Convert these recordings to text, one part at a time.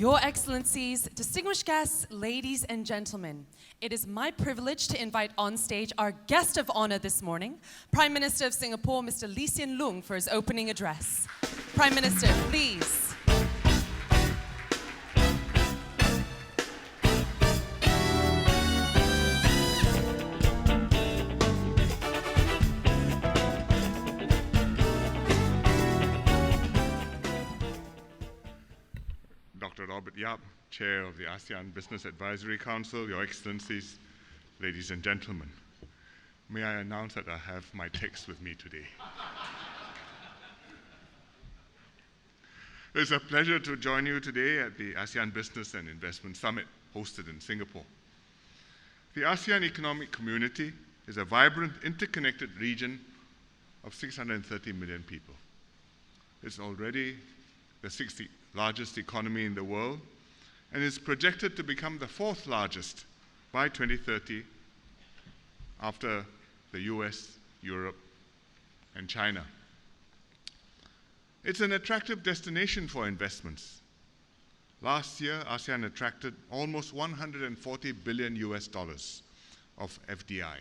Your Excellencies, distinguished guests, ladies and gentlemen, it is my privilege to invite on stage our guest of honor this morning, Prime Minister of Singapore, Mr. Lee Hsien Loong, for his opening address. Prime Minister, please. Dr. Robert Yap, Chair of the ASEAN Business Advisory Council, Your Excellencies, ladies and gentlemen. May I announce that I have my text with me today. It's a pleasure to join you today at the ASEAN Business and Investment Summit hosted in Singapore. The ASEAN Economic Community is a vibrant, interconnected region of 630 million people. It's already the 60th largest economy in the world and is projected to become the fourth largest by 2030 after the US, Europe, and China. It's an attractive destination for investments. Last year, ASEAN attracted almost $140 billion of FDI.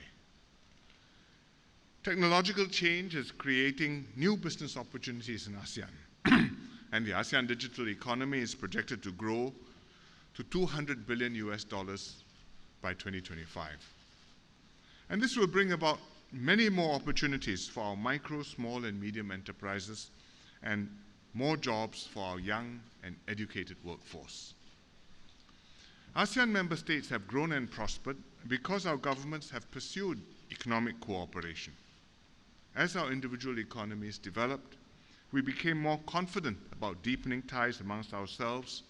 Technological change is creating new business opportunities in ASEAN. And the ASEAN digital economy is projected to grow to $200 billion by 2025. And this will bring about many more opportunities for our micro, small, and medium enterprises and more jobs for our young and educated workforce. ASEAN member states have grown and prospered because our governments have pursued economic cooperation. As our individual economies developed, we became more confident about deepening ties amongst ourselves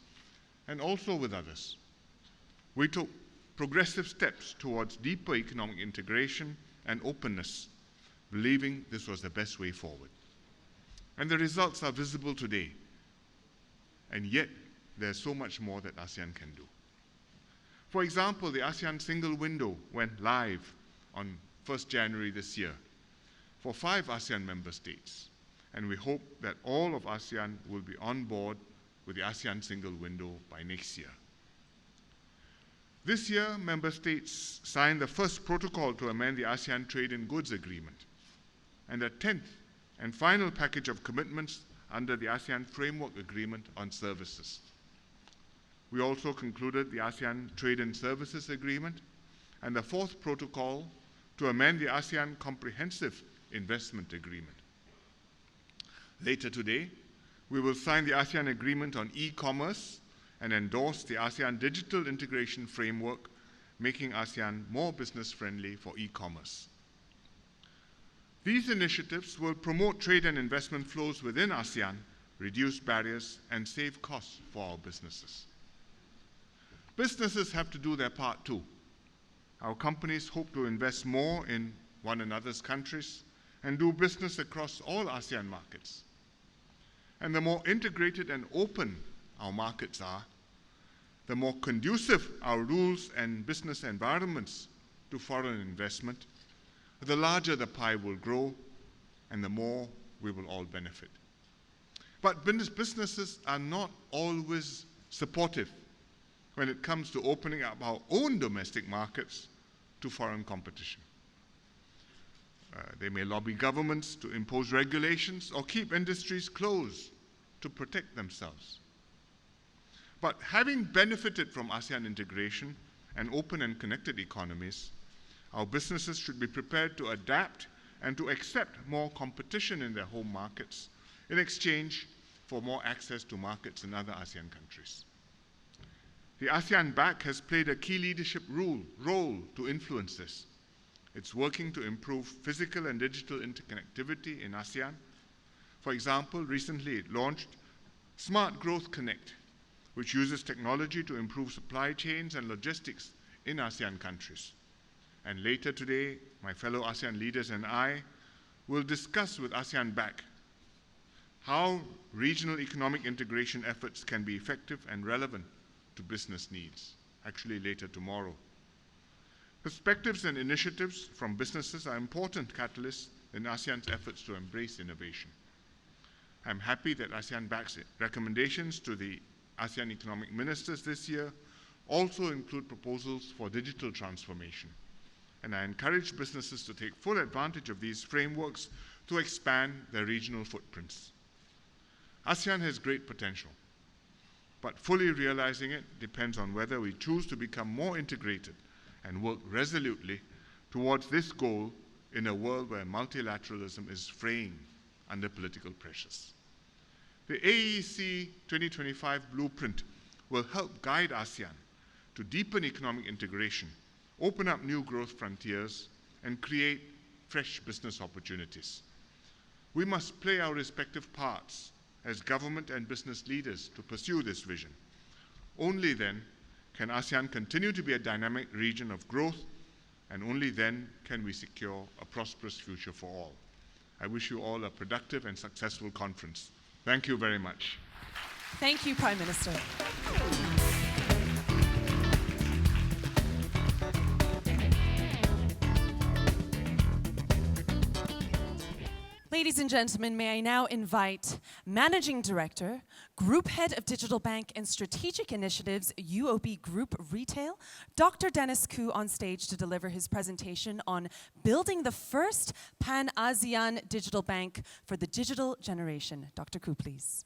and also with others. We took progressive steps towards deeper economic integration and openness, believing this was the best way forward. And the results are visible today. And yet, there's so much more that ASEAN can do. For example, the ASEAN single window went live on 1st January this year for 5 ASEAN member states. And we hope that all of ASEAN will be on board with the ASEAN single window by next year. This year, member states signed the first protocol to amend the ASEAN Trade in Goods Agreement and the 10th and final package of commitments under the ASEAN Framework Agreement on Services. We also concluded the ASEAN Trade and Services Agreement and the 4th protocol to amend the ASEAN Comprehensive Investment Agreement. Later today, we will sign the ASEAN Agreement on e-commerce and endorse the ASEAN Digital Integration Framework, making ASEAN more business-friendly for e-commerce. These initiatives will promote trade and investment flows within ASEAN, reduce barriers, and save costs for our businesses. Businesses have to do their part too. Our companies hope to invest more in one another's countries and do business across all ASEAN markets. And the more integrated and open our markets are, the more conducive our rules and business environments to foreign investment, the larger the pie will grow and the more we will all benefit. But businesses are not always supportive when it comes to opening up our own domestic markets to foreign competition. They may lobby governments to impose regulations or keep industries closed to protect themselves. But having benefited from ASEAN integration and open and connected economies, our businesses should be prepared to adapt and to accept more competition in their home markets in exchange for more access to markets in other ASEAN countries. The ASEAN BAC has played a key leadership role to influence this. It's working to improve physical and digital interconnectivity in ASEAN. For example, recently it launched Smart Growth Connect, which uses technology to improve supply chains and logistics in ASEAN countries. And later today, my fellow ASEAN leaders and I will discuss with ASEAN BAC how regional economic integration efforts can be effective and relevant to business needs, actually later tomorrow. Perspectives and initiatives from businesses are important catalysts in ASEAN's efforts to embrace innovation. I'm happy that ASEAN BAC's recommendations to the ASEAN economic ministers this year also include proposals for digital transformation. And I encourage businesses to take full advantage of these frameworks to expand their regional footprints. ASEAN has great potential, but fully realizing it depends on whether we choose to become more integrated and work resolutely towards this goal in a world where multilateralism is fraying under political pressures. The AEC 2025 blueprint will help guide ASEAN to deepen economic integration, open up new growth frontiers, and create fresh business opportunities. We must play our respective parts as government and business leaders to pursue this vision. Only then can ASEAN continue to be a dynamic region of growth, and only then can we secure a prosperous future for all. I wish you all a productive and successful conference. Thank you very much. Thank you, Prime Minister. Ladies and gentlemen, may I now invite Managing Director, Group Head of Digital Bank and Strategic Initiatives, UOB Group Retail, Dr. Dennis Khoo on stage to deliver his presentation on building the first Pan-ASEAN digital bank for the digital generation. Dr. Khoo, please.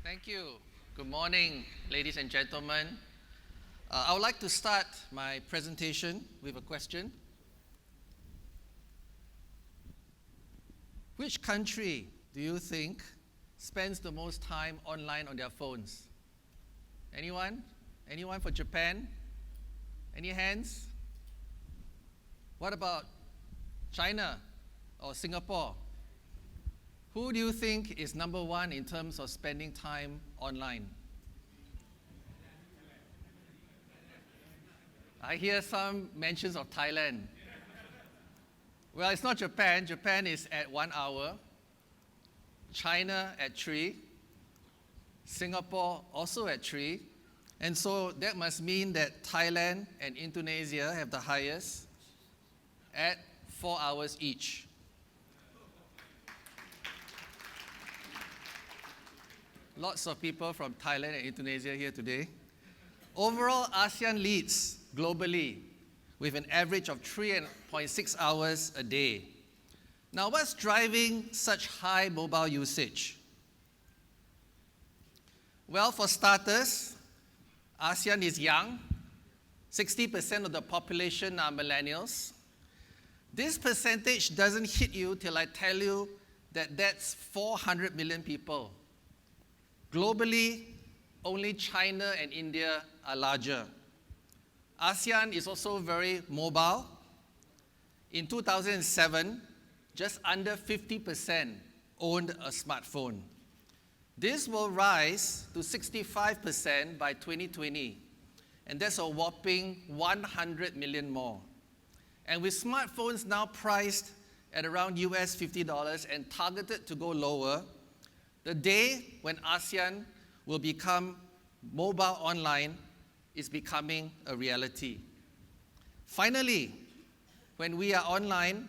Thank you. Good morning, ladies and gentlemen. I would like to start my presentation with a question. Which country do you think spends the most time online on their phones? Anyone? Anyone for Japan? Any hands? What about China or Singapore? Who do you think is number one in terms of spending time online? I hear some mentions of Thailand. Well, it's not Japan. Japan is at 1 hour. China at 3. Singapore also at 3. And so that must mean that Thailand and Indonesia have the highest at 4 hours each. Lots of people from Thailand and Indonesia here today. Overall, ASEAN leads globally with an average of 3.6 hours a day. Now, what's driving such high mobile usage? Well, for starters, ASEAN is young. 60% of the population are millennials. This percentage doesn't hit you till I tell you that that's 400 million people. Globally, only China and India are larger. ASEAN is also very mobile. In 2007, just under 50% owned a smartphone. This will rise to 65% by 2020, and that's a whopping 100 million more. And with smartphones now priced at around US $50 and targeted to go lower, the day when ASEAN will become mobile online is becoming a reality. Finally, when we are online,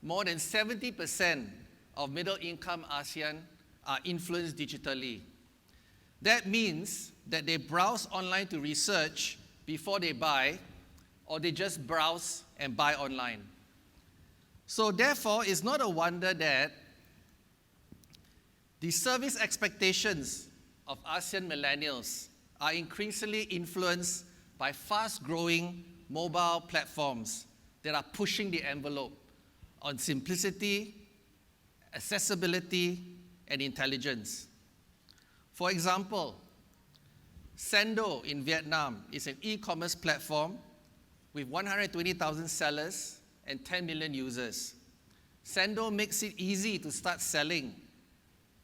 more than 70% of middle-income ASEAN are influenced digitally. That means that they browse online to research before they buy, or they just browse and buy online. So therefore, it's not a wonder that the service expectations of ASEAN millennials are increasingly influenced by fast-growing mobile platforms that are pushing the envelope on simplicity, accessibility, and intelligence. For example, Sendo in Vietnam is an e-commerce platform with 120,000 sellers and 10 million users. Sendo makes it easy to start selling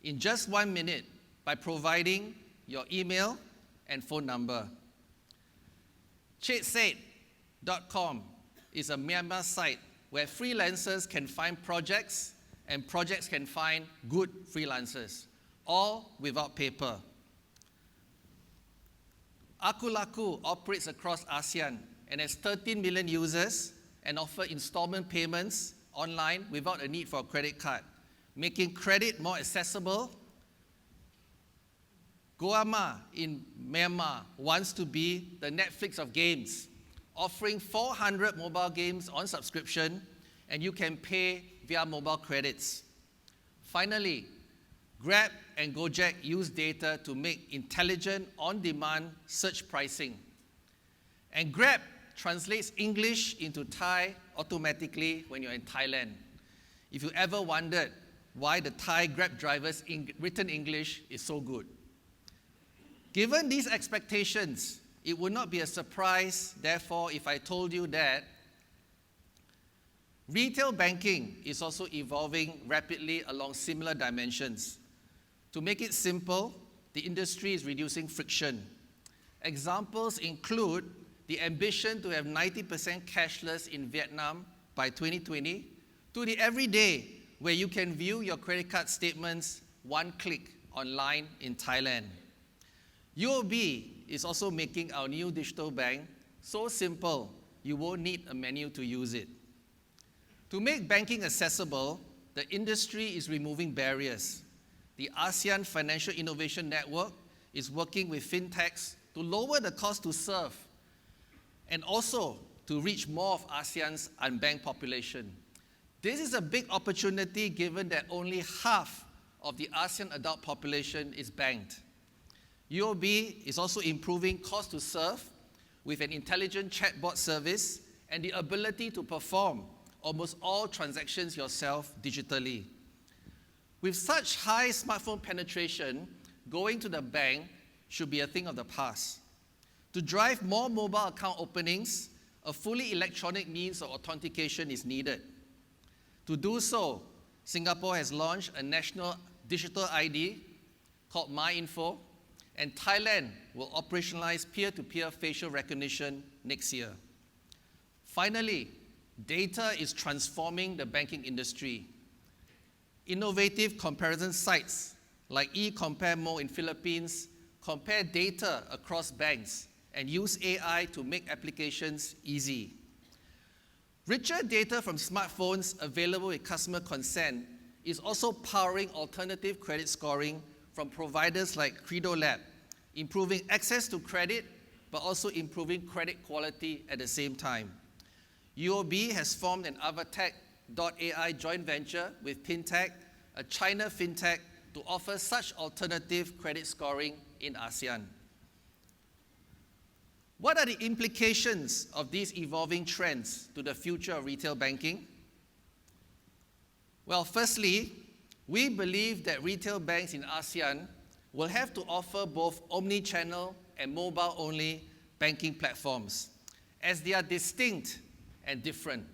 in just 1 minute by providing your email and phone number. Chitsaid.com is a Myanmar site where freelancers can find projects and projects can find good freelancers, all without paper. Akulaku operates across ASEAN and has 13 million users and offers installment payments online without a need for a credit card, making credit more accessible Guama in Myanmar wants to be the Netflix of games, offering 400 mobile games on subscription, and you can pay via mobile credits. Finally, Grab and Gojek use data to make intelligent, on-demand search pricing. And Grab translates English into Thai automatically when you're in Thailand. If you ever wondered why the Thai Grab drivers' written English is so good. Given these expectations, it would not be a surprise, therefore, if I told you that retail banking is also evolving rapidly along similar dimensions. To make it simple, the industry is reducing friction. Examples include the ambition to have 90% cashless in Vietnam by 2020, to the everyday where you can view your credit card statements one click online in Thailand. UOB is also making our new digital bank so simple you won't need a menu to use it. To make banking accessible, the industry is removing barriers. The ASEAN Financial Innovation Network is working with fintechs to lower the cost to serve and also to reach more of ASEAN's unbanked population. This is a big opportunity given that only half of the ASEAN adult population is banked. UOB is also improving cost to serve with an intelligent chatbot service and the ability to perform almost all transactions yourself digitally. With such high smartphone penetration, going to the bank should be a thing of the past. To drive more mobile account openings, a fully electronic means of authentication is needed. To do so, Singapore has launched a national digital ID called MyInfo, and Thailand will operationalize peer-to-peer facial recognition next year. Finally, data is transforming the banking industry. Innovative comparison sites like eCompareMo in Philippines compare data across banks and use AI to make applications easy. Richer data from smartphones available with customer consent is also powering alternative credit scoring from providers like Credo Lab, improving access to credit but also improving credit quality at the same time. UOB has formed an Avatech.ai joint venture with Pintech, a China fintech, to offer such alternative credit scoring in ASEAN. What are the implications of these evolving trends to the future of retail banking? Well, firstly, we believe that retail banks in ASEAN will have to offer both omni-channel and mobile-only banking platforms, as they are distinct and different.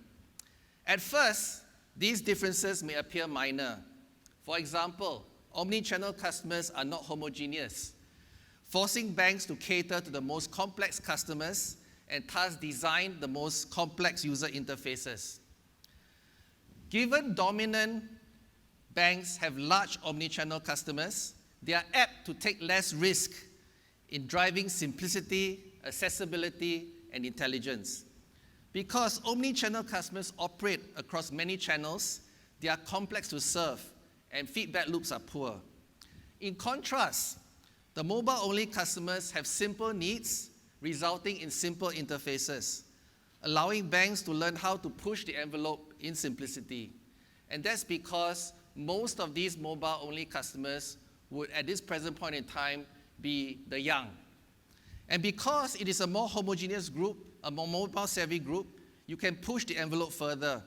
At first, these differences may appear minor. For example, omni-channel customers are not homogeneous, forcing banks to cater to the most complex customers and thus design the most complex user interfaces. Given dominant banks have large omni-channel customers, they are apt to take less risk in driving simplicity, accessibility, and intelligence. Because omni-channel customers operate across many channels, they are complex to serve, and feedback loops are poor. In contrast, the mobile-only customers have simple needs, resulting in simple interfaces, allowing banks to learn how to push the envelope in simplicity. And that's because most of these mobile-only customers would, at this present point in time, be the young. And because it is a more homogeneous group, a more mobile-savvy group, you can push the envelope further.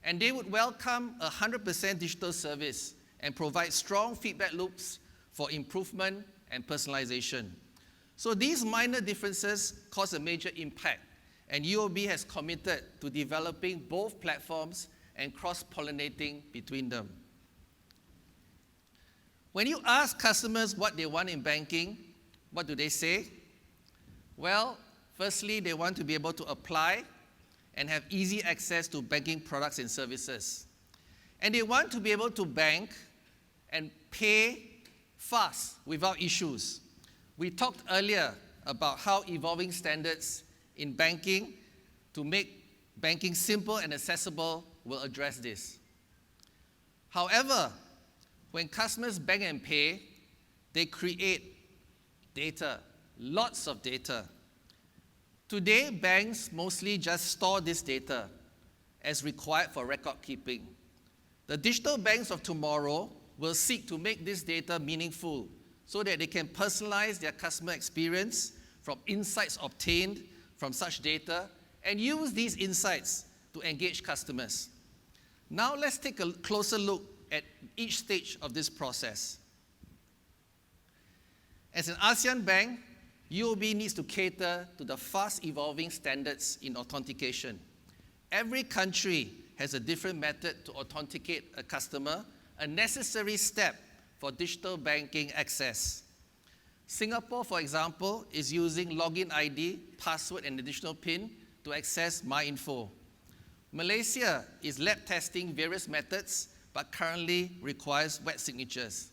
And they would welcome 100% digital service and provide strong feedback loops for improvement and personalization. So these minor differences cause a major impact, and UOB has committed to developing both platforms and cross-pollinating between them. When you ask customers what they want in banking, what do they say? Well, firstly, they want to be able to apply and have easy access to banking products and services. And they want to be able to bank and pay fast without issues. We talked earlier about how evolving standards in banking to make banking simple and accessible will address this. However, when customers bank and pay, they create Data, lots of data. Today, banks mostly just store this data as required for record keeping. The digital banks of tomorrow will seek to make this data meaningful so that they can personalize their customer experience from insights obtained from such data and use these insights to engage customers. Now let's take a closer look at each stage of this process. As an ASEAN bank, UOB needs to cater to the fast evolving standards in authentication. Every country has a different method to authenticate a customer, a necessary step for digital banking access. Singapore, for example, is using login ID, password, and additional PIN to access MyInfo. Malaysia is lab testing various methods, but currently requires wet signatures.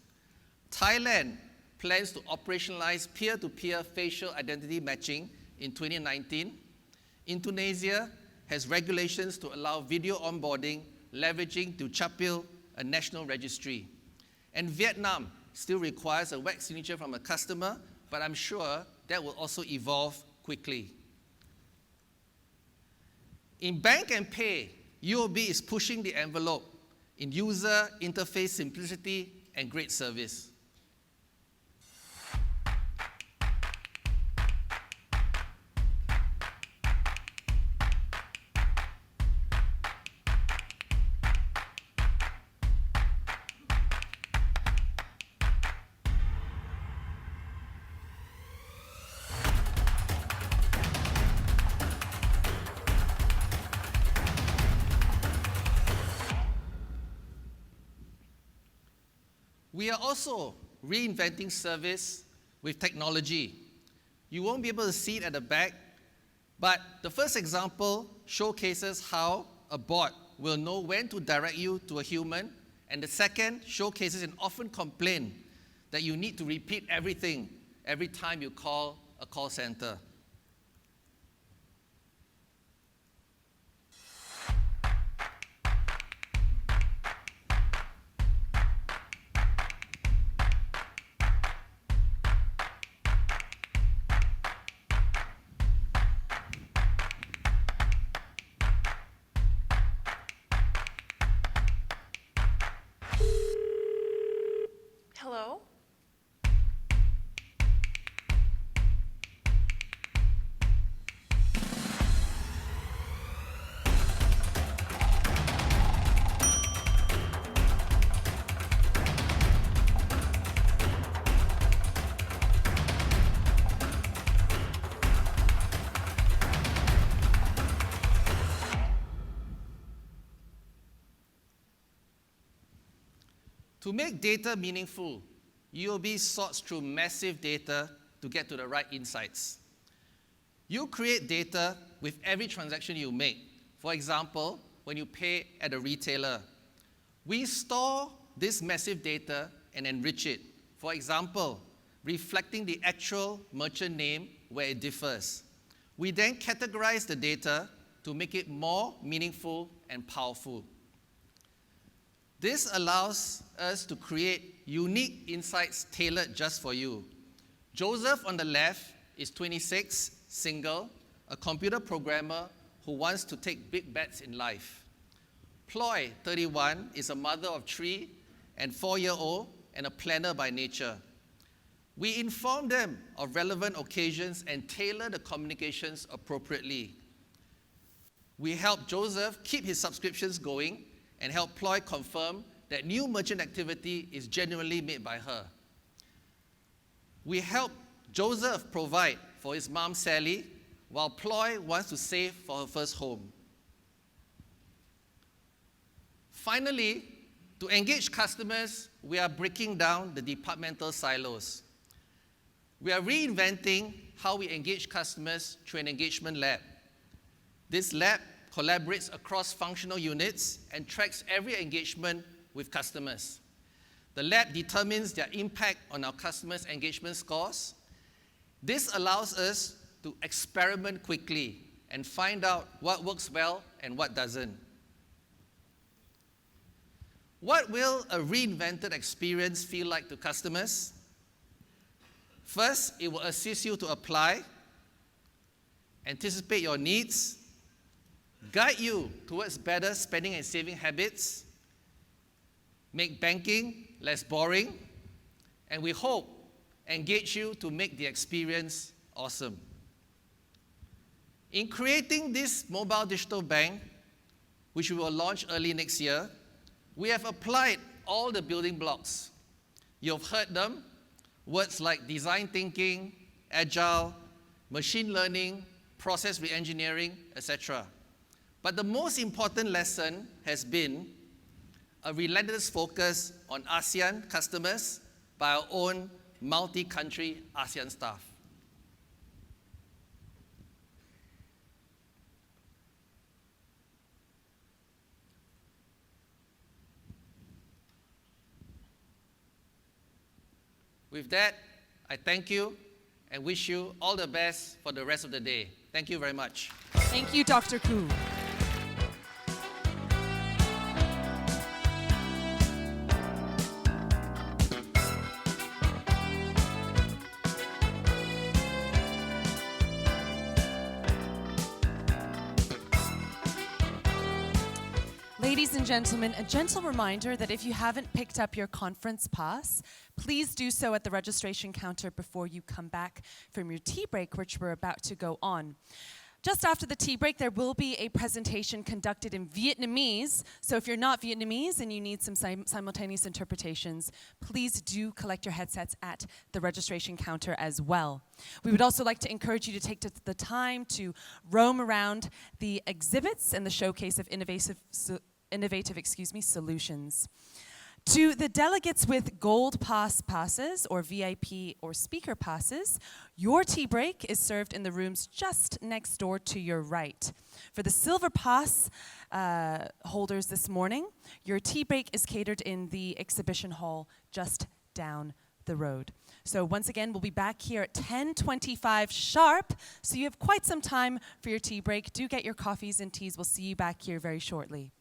Thailand plans to operationalize peer-to-peer facial identity matching in 2019. Indonesia has regulations to allow video onboarding, leveraging to Capil, a national registry. And Vietnam still requires a wet signature from a customer, but I'm sure that will also evolve quickly. In Bank and Pay, UOB is pushing the envelope in user interface simplicity and great service. We are also reinventing service with technology. You won't be able to see it at the back, but the first example showcases how a bot will know when to direct you to a human, and the second showcases an often complaint that you need to repeat everything every time you call a call center. Hello? To make data meaningful, UOB sorts through massive data to get to the right insights. You create data with every transaction you make. For example, when you pay at a retailer, we store this massive data and enrich it. For example, reflecting the actual merchant name where it differs. We then categorize the data to make it more meaningful and powerful. This allows us to create unique insights tailored just for you. Joseph on the left is 26, single, a computer programmer who wants to take big bets in life. Ploy, 31, is a mother of 3 and 4-year-old and a planner by nature. We inform them of relevant occasions and tailor the communications appropriately. We help Joseph keep his subscriptions going and help Ploy confirm that new merchant activity is genuinely made by her. We help Joseph provide for his mom Sally, while Ploy wants to save for her first home. Finally, to engage customers, we are breaking down the departmental silos. We are reinventing how we engage customers through an engagement lab. This lab collaborates across functional units and tracks every engagement with customers. The lab determines their impact on our customers' engagement scores. This allows us to experiment quickly and find out what works well and what doesn't. What will a reinvented experience feel like to customers? First, it will assist you to apply, anticipate your needs, guide you towards better spending and saving habits, make banking less boring, and we hope engage you to make the experience awesome. In creating this mobile digital bank, which we will launch early next year, we have applied all the building blocks. You've heard them, words like design thinking, agile, machine learning, process re-engineering, etc. But the most important lesson has been a relentless focus on ASEAN customers by our own multi-country ASEAN staff. With that, I thank you and wish you all the best for the rest of the day. Thank you very much. Thank you, Dr. Khoo. Ladies and gentlemen, a gentle reminder that if you haven't picked up your conference pass, please do so at the registration counter before you come back from your tea break, which we're about to go on. Just after the tea break, there will be a presentation conducted in Vietnamese. So if you're not Vietnamese and you need some simultaneous interpretations, please do collect your headsets at the registration counter as well. We would also like to encourage you to take the time to roam around the exhibits and the showcase of innovative solutions. To the delegates with gold passes or VIP or speaker passes, your tea break is served in the rooms just next door to your right. For the silver pass holders this morning, your tea break is catered in the exhibition hall just down the road. So once again, we'll be back here at 10:25 sharp, so you have quite some time for your tea break. Do get your coffees and teas. We'll see you back here very shortly.